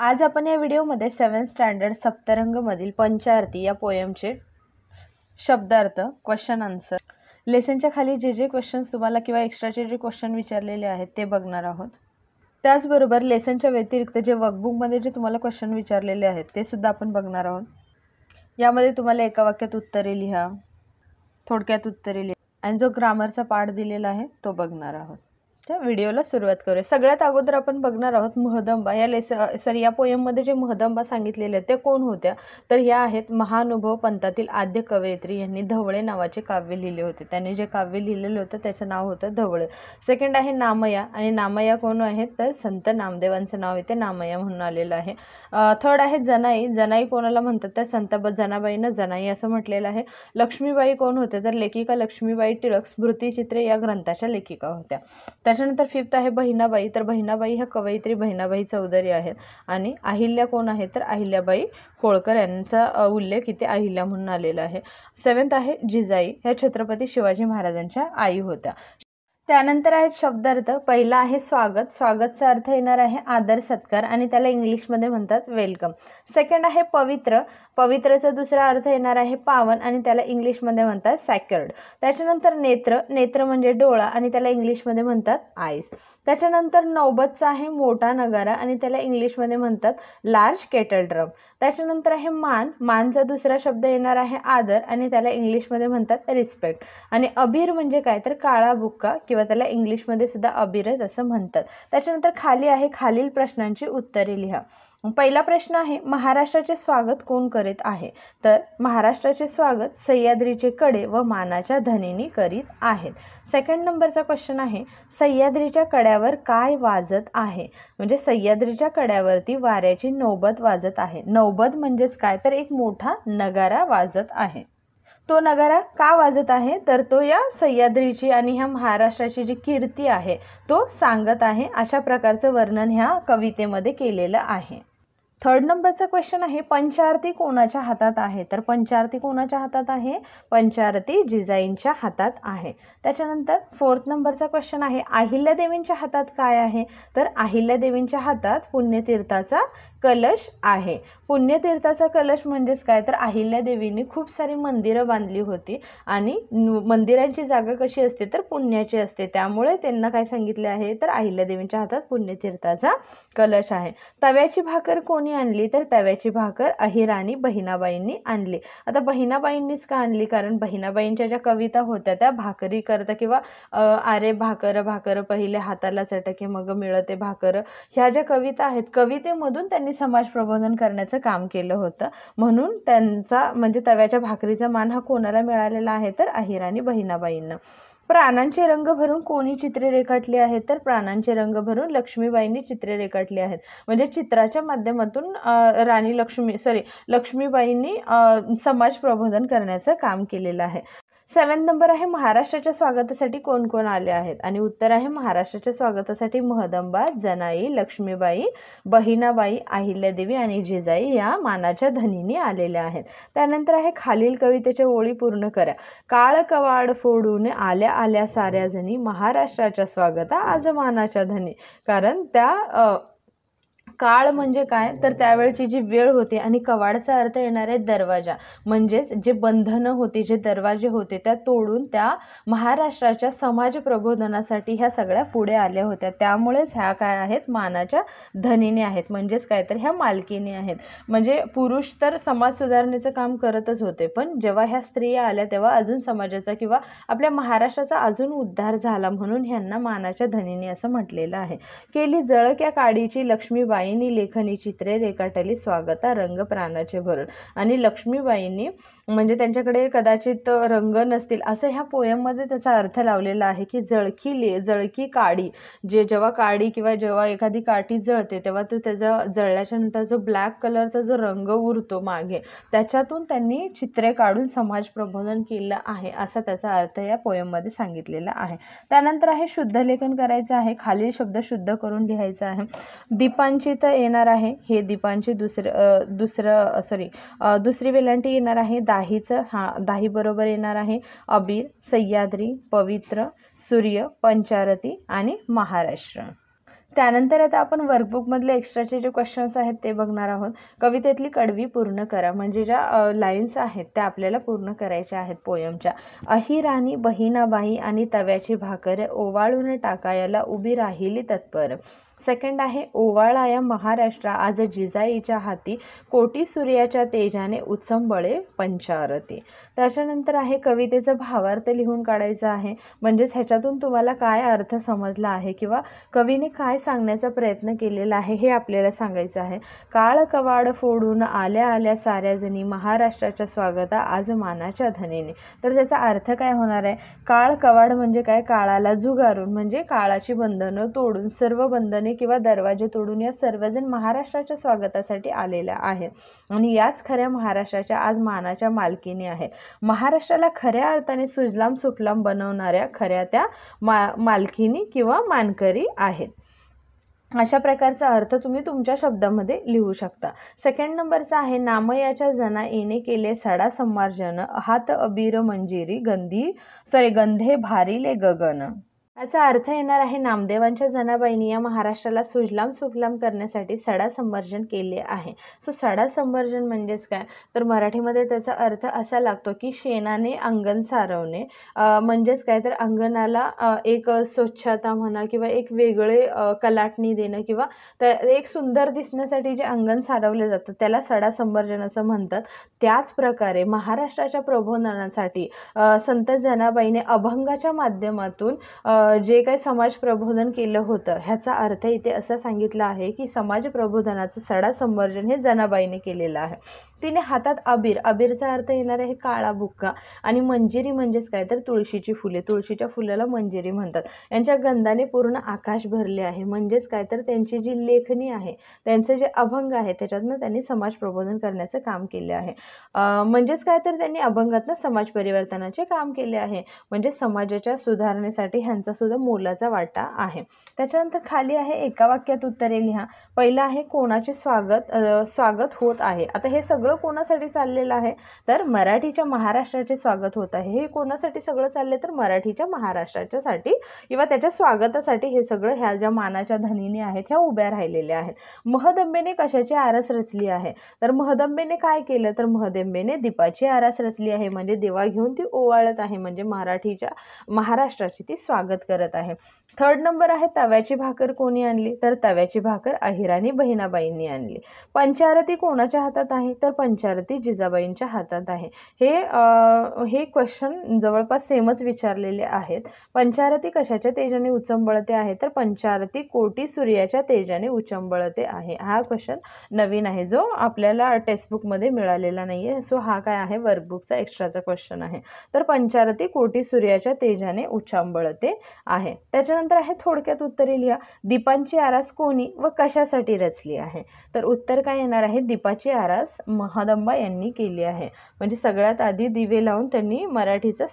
आज आपण या व्हिडिओमध्ये 7th स्टँडर्ड सप्तरंगमधील पंचारती या पोएमचे शब्दार्थ क्वेश्चन आन्सर लेसनच्या खाली जे क्वेश्चन्स तुम्हाला किंवा एक्स्ट्राचे जे क्वेश्चन विचारलेले आहेत ते बघणार आहोत। त्याचबरोबर लेसनच्या व्यतिरिक्त जे वर्कबुकमध्ये जे तुम्हाला क्वेश्चन विचारलेले आहेत ते सुद्धा आपण बघणार आहोत। यामध्ये तुम्हाला एका वाक्यात उत्तरे लिहा, थोडक्यात उत्तरे लिहा आणि जो ग्रामरचा पार्ट दिलेला आहे तो बघणार आहोत। त्या व्हिडिओला सुरुवात करूया। सगळ्यात अगोदर आपण बघणार आहोत महदंबा या पोएममध्ये जे महदंबा सांगितलेले आहेत ते कोण होत्या, तर या आहेत महानुभव पंथातील आद्य कवयित्री यांनी धवळे नावाचे काव्य लिहिले होते। त्यांनी जे काव्य लिहिलेलं होतं त्याचं नाव होतं धवळे। सेकंड आहे नामया, आणि नामया कोण आहेत तर संत नामदेवांचं नाव इथे नामया म्हणून आलेलं आहे। थर्ड आहे जनाई, जनाई कोणाला म्हणतात तर संत जनाबाईंना जनाई असं म्हटलेलं आहे। लक्ष्मीबाई कोण होते तर लेखिका लक्ष्मीबाई टिळक स्मृतिचित्रे या ग्रंथाच्या लेखिका होत्या। त्याच्यानंतर फिफ्थ आहे बहिणाबाई, तर बहिणाबाई ह्या कवयित्री बहिणाबाई चौधरी आहेत। आणि अहिल्या कोण आहेत तर अहिल्याबाई होळकर यांचा उल्लेख इथे अहिल्या म्हणून आलेला आहे। सेवन्थ आहे जिजाई, ह्या छत्रपती शिवाजी महाराजांच्या आई होत्या। त्यानंतर आहेत शब्दार्थ। पहिला आहे स्वागत, स्वागतचा अर्थ येणार आहे आदर सत्कार आणि त्याला इंग्लिशमध्ये म्हणतात वेलकम। सेकंड आहे पवित्र, पवित्रचा दुसरा अर्थ येणार आहे पावन आणि त्याला इंग्लिशमध्ये म्हणतात सॅक्रेड। त्याच्यानंतर नेत्र, नेत्र म्हणजे डोळा आणि त्याला इंग्लिशमध्ये म्हणतात आईज। त्याच्यानंतर नौबतचा आहे मोठा नगारा आणि त्याला इंग्लिशमध्ये म्हणतात लार्ज केटल ड्रम। त्याच्यानंतर आहे मान, मानचा दुसरा शब्द येणार आहे आदर आणि त्याला इंग्लिशमध्ये म्हणतात रिस्पेक्ट। आणि अबीर म्हणजे काय तर काळा बुक्का किंवा त्याला इंग्लिशमध्ये सुद्धा अबीरच असं म्हणतात। त्याच्यानंतर खाली आहे खालील प्रश्नांची उत्तरे लिहा। पहिला प्रश्न आहे महाराष्ट्राचे स्वागत कोण करीत आहे, तर महाराष्ट्राचे स्वागत सह्याद्रीचे कडे व मानाच्या धनीनी करीत आहेत। सेकंड नंबरचा क्वेश्चन आहे सह्याद्रीच्या कड्यावर काय वाजत आहे, म्हणजे सह्याद्रीच्या कड्यावरती वाऱ्याची नौबत वाजत आहे। नौबत म्हणजेच काय तर एक मोठा नगारा वाजत आहे। तो नगारा का वाजत आहे तर तो या सह्याद्रीची आणि ह्या महाराष्ट्राची जी कीर्ती आहे तो सांगत आहे। अशा प्रकारचं वर्णन ह्या कवितेमध्ये केलेलं आहे। थर्ड नंबरचा क्वेश्चन आहे पंचारती कोणाच्या हातात आहे, तर पंचारती कोणाच्या हातात आहे, पंचारती जिजाईंच्या हातात आहे। त्याच्यानंतर फोर्थ नंबरचा क्वेश्चन आहे अहिल्यादेवींच्या हातात काय आहे, तर अहिल्यादेवींच्या हातात पुण्यतीर्थाचा कलश आहे। पुण्यतीर्थाचा कलश म्हणजेच काय तर अहिल्यादेवींनी खूप सारी मंदिरं बांधली होती आणि मंदिरांची जागा कशी असते तर पुण्याची असते, त्यामुळे त्यांना काय सांगितले आहे तर अहिल्यादेवींच्या हातात पुण्यतीर्थाचा कलश आहे। तव्याची भाकर कोणी आणली, तर तव्याची भाकर अहिराणी बहिणाबाईंनी आणली। आता बहिणाबाईंनीच का आणली, कारण बहिणाबाईंच्या ज्या कविता होत्या त्या भाकरी करता किंवा आरे भाकर भाकर पहिले हाताला चटके मग मिळते भाकर, ह्या ज्या कविता आहेत कवितेमधून त्यांनी समाज प्रबोधन करण्याचं काम केलं होतं। म्हणून त्यांचा म्हणजे तव्याच्या भाकरीचा मान हा कोणाला मिळालेला आहे तर अहिराणी बहिणाबाईंना। प्राणांचे रंग भरून कोणी चित्रे रेखाटली आहेत, तर प्राणांचे रंग भरून लक्ष्मीबाईंनी चित्रे रेखाटली आहेत। म्हणजे चित्राच्या माध्यमातून लक्ष्मीबाईंनी समाज प्रबोधन करण्याचं काम केलेलं आहे। 7th नंबर आहे महाराष्ट्राच्या स्वागतासाठी कोण कोण आले आहेत, आणि उत्तर आहे महाराष्ट्राच्या स्वागतासाठी महदंबा, जनाई, लक्ष्मीबाई, बहिणाबाई, अहिल्यादेवी आणि जिजाई या मानाच्या धनींनी आलेल्या आहेत। त्यानंतर आहे खालील कवितेच्या ओळी पूर्ण करा। काळ कवाड फोडून आल्या आल्या साऱ्या जणी महाराष्ट्राच्या स्वागता आज मानाच्या धनी, कारण त्या काळ म्हणजे काय तर त्यावेळची जी वेळ होती आणि कवाडचा अर्थ येणार आहे दरवाजा, म्हणजेच जे बंधनं होती जे दरवाजे होते त्या तोडून त्या महाराष्ट्राच्या समाज प्रबोधनासाठी ह्या सगळ्या पुढे आल्या होत्या, त्यामुळेच ह्या काय आहेत मानाच्या धनीने आहेत, म्हणजेच काय तर ह्या मालकीने आहेत। म्हणजे पुरुष तर समाज सुधारणेचं काम करतच होते, पण जेव्हा ह्या स्त्रिया आल्या तेव्हा अजून समाजाचा किंवा आपल्या महाराष्ट्राचा अजून उद्धार झाला, म्हणून ह्यांना मानाच्या धनीने असं म्हटलेलं आहे। केली जळक्या काडीची लक्ष्मीबाईंनी लेखनी चित्रे रेखाटली स्वागता रंग प्राणाचे भरून, आणि लक्ष्मीबाईंनी म्हणजे त्यांच्याकडे कदाचित रंग नसतील असं ह्या पोएममध्ये त्याचा अर्थ लावलेला आहे की जळकी काडी, जेव्हा काडी किंवा जेव्हा एखादी काठी जळते तेव्हा तो त्याचा जळल्याच्या नंतर जो ब्लॅक कलरचा जो रंग उरतो मागे त्याच्यातून त्यांनी चित्रे काढून समाज प्रबोधन केलं आहे, असा त्याचा अर्थ या पोएममध्ये सांगितलेला आहे। त्यानंतर आहे शुद्ध लेखन करायचं आहे, खालील शब्द शुद्ध करून लिहायचं आहे। दीपांची तर येणार आहे हे दीपांची दुसरी वेलांटी येणार आहे दाहीचं, दाही बरोबर येणार आहे अबीर, सह्याद्री, पवित्र, सूर्य, पंचारती आणि महाराष्ट्र। त्यानंतर आता आपण वर्कबुकमधले एक्स्ट्राचे जे क्वेश्चन्स आहेत ते बघणार आहोत. कवितेतली कडवी पूर्ण करा, म्हणजे ज्या लाईन्स आहेत त्या आपल्याला पूर्ण करायच्या आहेत पोयमच्या. अहिराणी बहिणाबाई आणि तव्याची भाकर ओवाळून टाकायला उभी राहिली तत्पर. सेकंड आहे ओवाळाया महाराष्ट्र आज जिजाईच्या हाती कोटी सूर्याच्या तेजाने उचंबळे पंचारती. त्याच्यानंतर आहे कवितेचा भावार्थ लिहून काढायचा आहे, म्हणजेच ह्याच्यातून तुम्हाला काय अर्थ समजला आहे किंवा कवीने काय सांगण्याचा प्रयत्न केलेला आहे हे आपल्याला सांगायचं आहे. काळ कवाड फोडून आल्या आल्या साऱ्या जणी महाराष्ट्राच्या स्वागता आज मानाच्या धनीने. तर त्याचा अर्थ काय होणार आहे? काळ कवाड म्हणजे काय? काळाला झुगारून, म्हणजे काळाची बंधनं तोडून, सर्व बंधने किंवा दरवाजे तोडून या सर्वजण महाराष्ट्राच्या स्वागतासाठी आलेल्या आहेत आणि याच खऱ्या महाराष्ट्राच्या आज मानाच्या मालकीने आहेत. महाराष्ट्राला खऱ्या अर्थाने सुजलाम सुफलाम बनवणाऱ्या खऱ्या त्या मालकीनी किंवा मानकरी आहेत. अशा प्रकारचा अर्थ तुम्ही तुमच्या शब्दामध्ये लिहू शकता. सेकंड नंबरचा आहे नामयाच्या जनाईने केले सडा संमार्जन हात अबीर मंजिरी गंधे भारिले गगन. याचा अर्थ येणार आहे नामदेवांच्या जनाबाईंनी या महाराष्ट्राला सुजलाम सुफलाम करण्यासाठी सडा संवर्जन केले आहे. सो सडा संवर्जन म्हणजेच काय? तर मराठीमध्ये त्याचा अर्थ असा लागतो की शेणाने अंगण सारवणे, म्हणजेच काय तर अंगणाला एक स्वच्छता म्हणा किंवा एक वेगळे कलाटणी देणं किंवा एक सुंदर दिसण्यासाठी जे अंगण सारवले जातं त्याला सडा संवर्जन असं म्हणतात. त्याच प्रकारे महाराष्ट्राच्या प्रबोधनासाठी संत जनाबाईने अभंगाच्या माध्यमातून जे काही समाज प्रबोधन केलं होतं ह्याचा अर्थ इथे असा सांगितला आहे की समाज प्रबोधनाचं सडा संवर्जन हे जनाबाईने केलेलं आहे. तिने हातात अबीरचा अर्थ येणार आहे काळा बुक्का आणि मंजिरी म्हणजेच काय तर तुळशीची फुले, तुळशीच्या फुलाला मंजिरी म्हणतात. यांच्या गंधाने पूर्ण आकाश भरले आहे, म्हणजेच काय तर त्यांची जी लेखणी आहे, त्यांचे जे अभंग आहे त्याच्यातनं त्यांनी समाज प्रबोधन करण्याचं काम केले आहे. म्हणजेच काय तर त्यांनी अभंगातनं समाज परिवर्तनाचे काम केले आहे, म्हणजे समाजाच्या सुधारणेसाठी ह्यांचा सुद्धा मोलाचा वाटा आहे. त्याच्यानंतर खाली आहे एका वाक्यात उत्तरे लिहा. पहिलं आहे कोणाचे स्वागत होत आहे. आता हे सगळं कोणासाठी चाललेलं आहे? तर मराठीच्या महाराष्ट्राचे स्वागत होत आहे. हे कोणासाठी सगळं चालले? तर मराठीच्या महाराष्ट्राच्यासाठी किंवा त्याच्या स्वागतासाठी हे सगळं ह्या ज्या मानाच्या धनीने आहेत ह्या उभ्या राहिलेल्या आहेत. महदंबेने कशाची आरास रचली आहे? तर महदंबेने काय केलं? तर महदंबेने दीपाची आरास रचली आहे, म्हणजे देवा घेऊन ती ओवाळत आहे, म्हणजे महाराष्ट्राची ती स्वागत करत आहे. थर्ड नंबर आहे तव्याची भाकर कोणी आणली? तर तव्याची भाकर अहिराणी बहिणाबाईंनी आणली. पंचारती कोणाच्या हातात आहे? तर पंचारती जिजाबाईंच्या हातात आहे. हे क्वेश्चन जवळपास सेमच विचारलेले आहेत. पंचारती कशाच्या तेजाने उचंबळते आहे? तर पंचारती कोटी सूर्याच्या तेजाने उचंबळते आहे. हा क्वेश्चन नवीन आहे जो आपल्याला टेक्स्टबुकमध्ये मिळालेला नाही आहे. सो हा काय आहे? वर्कबुकचा एक्स्ट्राचा क्वेश्चन आहे. तर पंचारती कोटी सूर्याच्या तेजाने उचंबळते आहे. त्याच्यानंतर आहे थोडक्यात उत्तरे लिहा. दीपांची आरास कोणी व कशासाठी रचली आहे? तर उत्तर काय येणार आहे? दीपाची आरास महदंबा यांनी केली आहे, म्हणजे सगळ्यात आधी दिवे लावून त्यांनी महाराष्ट्राचं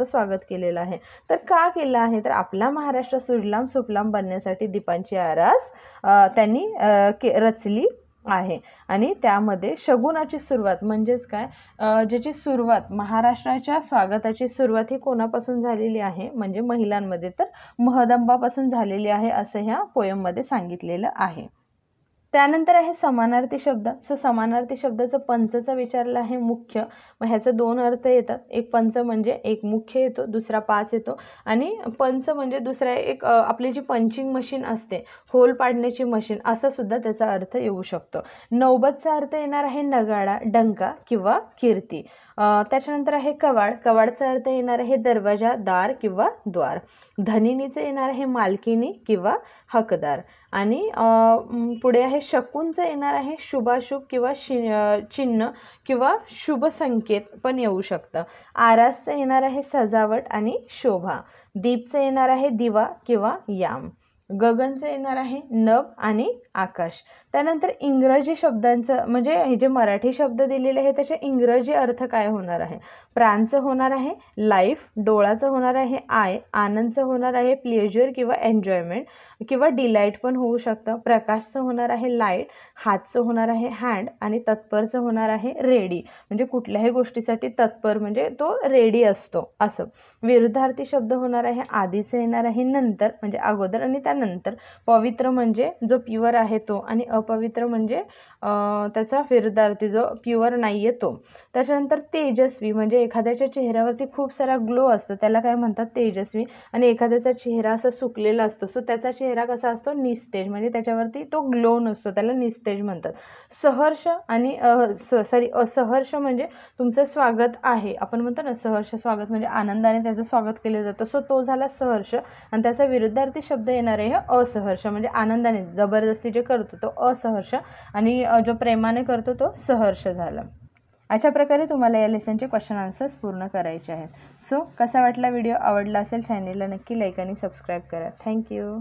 स्वागत केलेलं आहे. तर का केलं आहे? तर आपला महाराष्ट्र सुजलाम सुफलाम बनण्यासाठी दीपांची आरास त्यांनी रचली आहे. आणि त्यामध्ये शगुनाची सुरुवात म्हणजेच काय, ज्याची सुरुवात महाराष्ट्राच्या स्वागताची सुरुवात ही कोणापासून झालेली आहे? म्हणजे महिलांमध्ये, तर महदंबापासून झालेली आहे असं ह्या पोयममध्ये सांगितलेलं आहे. त्यानंतर आहे समानार्थी शब्द. सो समानार्थी शब्दाचं पंचचा विचारलं आहे मुख्य. मग ह्याचे दोन अर्थ येतात. एक पंच म्हणजे एक मुख्य येतो, दुसरा पाच येतो. आणि पंच म्हणजे दुसरा एक आपली जी पंचिंग मशीन असते, होल पाडण्याची मशीन, असं सुद्धा त्याचा अर्थ येऊ शकतो. नौबतचा अर्थ येणार आहे नगाडा, डंका किंवा कीर्ती. त्याच्यानंतर आहे कवाड. कवाडचा अर्थ येणार आहे दरवाजा, दार किंवा द्वार. धनिनीचं येणार आहे मालकिनी किंवा हकदार. आणि पुढे आहे शकुनचं येणार आहे शुभाशुभ किंवा चिन्ह किंवा शुभ संकेत पण येऊ शकतं. आरासचं येणार आहे सजावट आणि शोभा. दीपचं येणार आहे दिवा किंवा याम. गगनचं येणार आहे नभ आणि आकाश. त्यानंतर इंग्रजी शब्दांचं, म्हणजे हे जे मराठी शब्द दिलेले आहे त्याचे इंग्रजी अर्थ काय होणार आहे? प्राणचं होणार आहे लाईफ, डोळाचं होणार आहे आय, आनंदचं होणार आहे प्लेजर किंवा एन्जॉयमेंट किंवा डिलाईट पण होऊ शकतं. प्रकाशचं होणार आहे लाईट, हातचं होणार आहे हँड आणि तत्परचं होणार आहे रेडी, म्हणजे कुठल्याही गोष्टीसाठी तत्पर म्हणजे तो रेडी असतो असं. विरुद्धार्थी शब्द होणार आहे आधीचं येणार आहे नंतर म्हणजे अगोदर आणि त्यानंतर त्यानंतर पवित्र म्हणजे जो प्युअर आहे तो, आणि अपवित्र म्हणजे त्याचा विरुद्धार्थी जो प्युअर नाही आहे तो. त्याच्यानंतर तेजस्वी म्हणजे एखाद्याच्या चेहऱ्यावरती खूप सारा ग्लो असतो, त्याला काय म्हणतात तेजस्वी. आणि एखाद्याचा चेहरा असा सुकलेला असतो, सो त्याचा चेहरा कसा असतो निस्तेज, म्हणजे त्याच्यावरती तो ग्लो नसतो, त्याला निस्तेज म्हणतात. सहर्ष आणि असहर्ष म्हणजे तुमचं स्वागत आहे, आपण म्हणतो ना सहर्ष स्वागत म्हणजे आनंदाने त्याचं स्वागत केलं जातं, सो तो झाला सहर्ष. आणि त्याचा विरुद्धार्थी शब्द येणार आहे असहर्ष, म्हणजे आनंदाने जबरदस्ती जे करतो तो असहर्ष, आणि जो प्रेमाने करतो तो सहर्ष झाला. अशा प्रकारे तुम्हाला या लेसनचे क्वेश्चन आन्सर्स पूर्ण करायचे आहेत. सो कसा वाटला व्हिडिओ? आवडला असेल चॅनेलला नक्की लाईक आणि सबस्क्राईब करा. थँक्यू.